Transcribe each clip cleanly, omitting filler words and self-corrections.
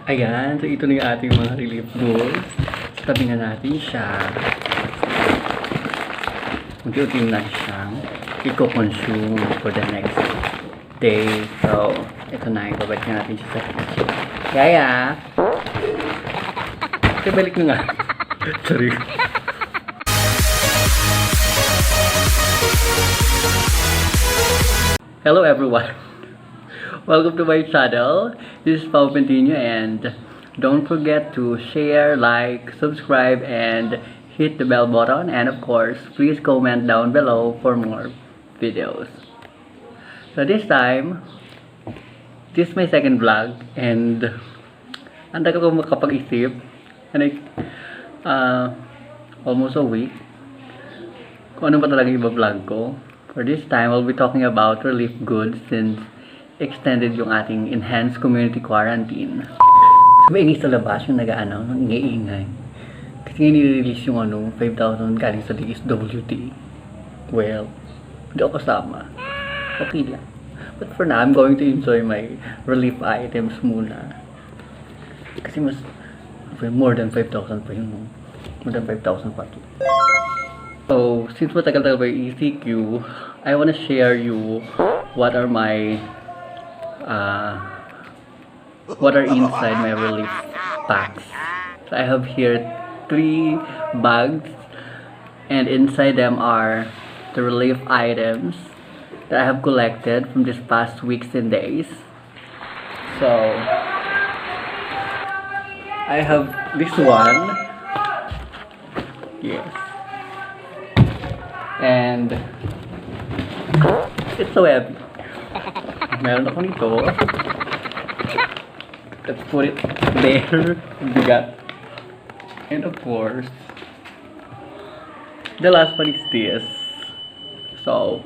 Ayan, so ito na yung ating mga relief goods. Tabi na natin siya. Unti-unti na siyang i-consume for the next day. So, ito na, ibabalik na natin siya sa kitchen. Yaya! Okay, balik na nga. Sorry. Hello everyone! Welcome to my channel. This is Pao Pentino, and don't forget to share, like, subscribe, and hit the bell button. And of course, please comment down below for more videos. So this time, this is my second vlog, and ang tagal ko makapag-isip. And almost a week kung ano ba talaga i-vlog ko. For this time, I'll be talking about relief goods since extended yung ating enhanced community quarantine. So, maingay sa labas yung ingay-ingay. Kasi nga nire-release yung 5,000 galing sa DSWD. Well, hindi ako kasama. Okay lang. But for now, I'm going to enjoy my relief items muna. Kasi mas, more than 5,000 pa yun. More than 5,000 pa ito. So, since matagal-tagal ba yung ECQ, I wanna share you what are my what are inside my relief packs. So I have here 3 bags, and inside them are the relief items that I have collected from this past weeks and days. So I have this one, yes, and it's so heavy. Meron ako nito. Let's put it there. Bigat. And of course, the last one is this. So,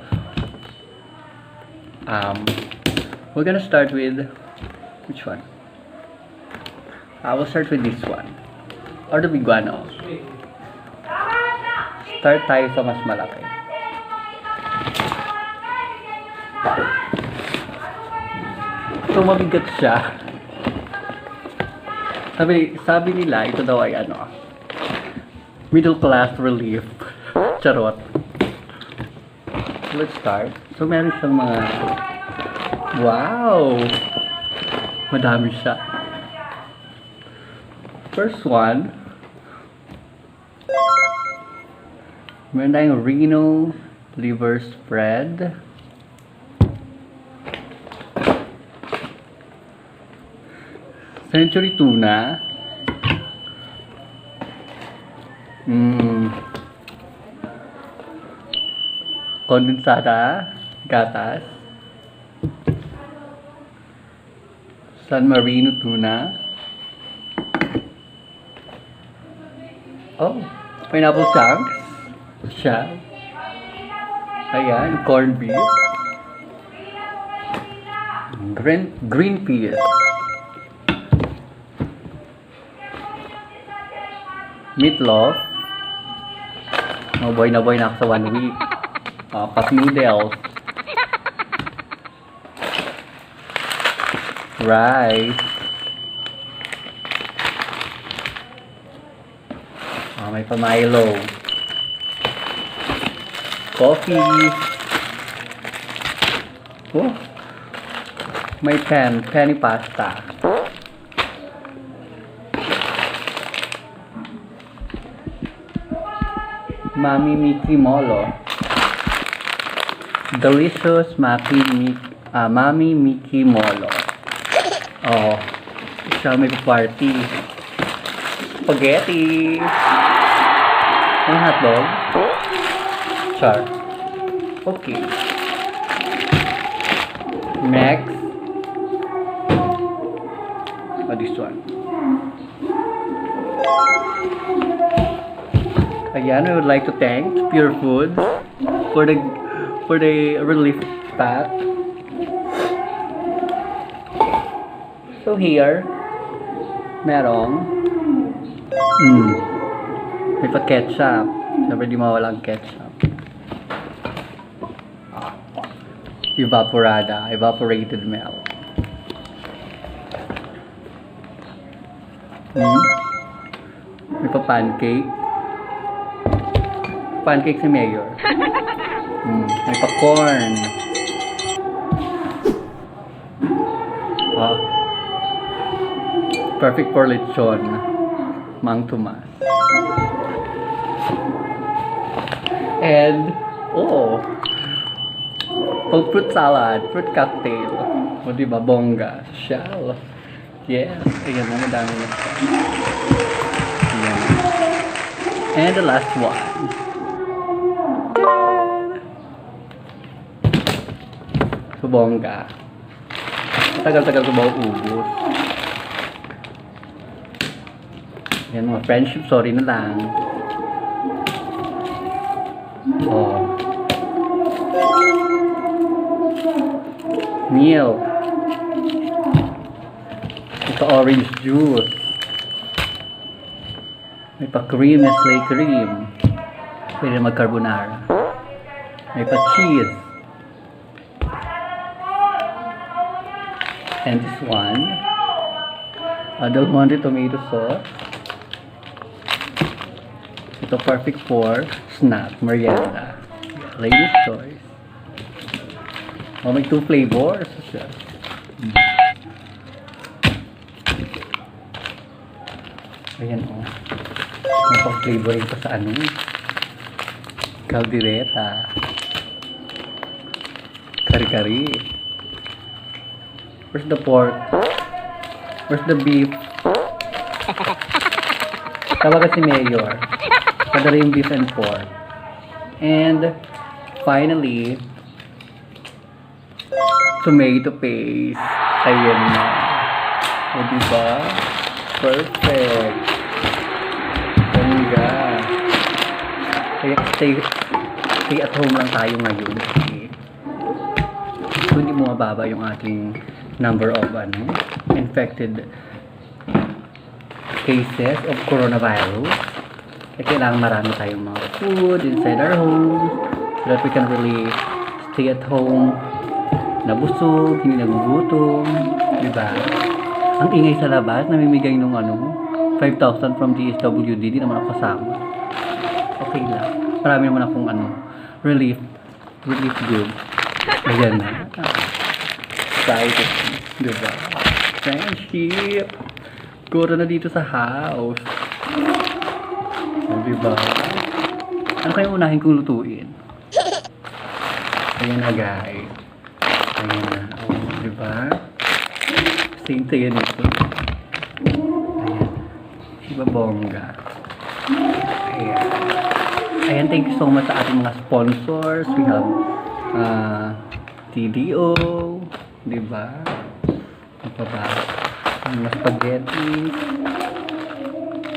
we're gonna start with which one? I will start with this one, or the big one. Start tayo sa mas malaki. So, mabigat siya. Sabi nila, ito daw ay middle class relief. Charot. Let's start. So, meron siyang mga, wow! Madami siya. First one, meron tayong Reno liver spread. Century tuna. Kondensada gatas. San Marino tuna. Oh, pineapple chunks. Siya. Ayan, corned beef. Green peas. Meatloaf. Boy na ako sa 1 week. Cup noodles. Rice. May pa-Milo. Coffee. Oh. May penny pasta. Mami Miki Molo. Delicious Mami Miki Molo. Oh, siya may party. Spaghetti. Ang hotdog. Char. Okay. Next. This one. Again, I would like to thank Pure Foods for the relief pack. So here, merong may pa-ketchup. Siyempre di mawala ang ketchup. Evaporated milk. Hmm? May pa pancake. Pancake si Mayor. May pa corn. Ah. Perfect for lechon. Mang Tomas. And, pag fruit salad, fruit cocktail. O diba, bongga, social. Yes, ayan na, madami na siya. Ayan. And the last one. So, bongga. Tagal-tagal ko ba ubus? Yan mga friendship, sorry na lang. Oh. Milk. Ito orange juice. May pa cream, Nestle cream. Pwede mag-carbonara. May pa cheese. And this one, Del Monte tomato sauce. Ito perfect for snack, merienda. Ladies' choice. Oh, may 2 flavors siya. Ayan oh. May pang flavoring pa sa ano. Caldereta. Kari-kari. Where's the pork? Where's the beef? Tawagan si Mayor. Padala yung beef and pork. And finally, tomato paste. Ayan na. O diba? Perfect. Ganda. Kaya stay at home lang tayo ngayon. Okay. So, hindi mo mababa yung ating number of infected cases of coronavirus. Kaya kailangan marami tayong mga food inside our homes so that we can really stay at home nabusog, hindi nagugutom, diba? Ang ingay sa labas, namimigay nung 5,000 from DSWD, di naman ako kasama. Okay lang. Marami naman akong relief good. Ayan na. Excited. Diba? Friendship. Gora na dito sa house. Diba? Ano kayong unahin kong lutuin? Ayan na guys. Ayan na. Diba? Sintayan ito. Ayan. Diba bongga? Ayan. Ayan, thank you so much sa ating mga sponsors. We have TDO. Diba? Ano pa ba? Mga spaghetti.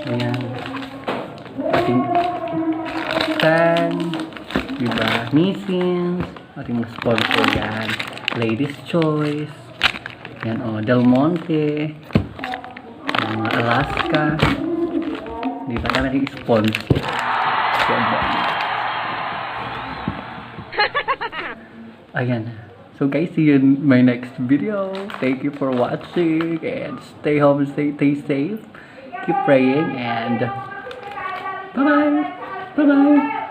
Ayan. Ating Tan. Diba? Nisins. Ating mga sponsor yan. Ladies' Choice. Yan Del Monte. Mga Alaska. Diba? Kaya natin sponsor. Ayan. So guys, see you in my next video. Thank you for watching and stay home, stay safe. Keep praying and bye-bye. Bye-bye.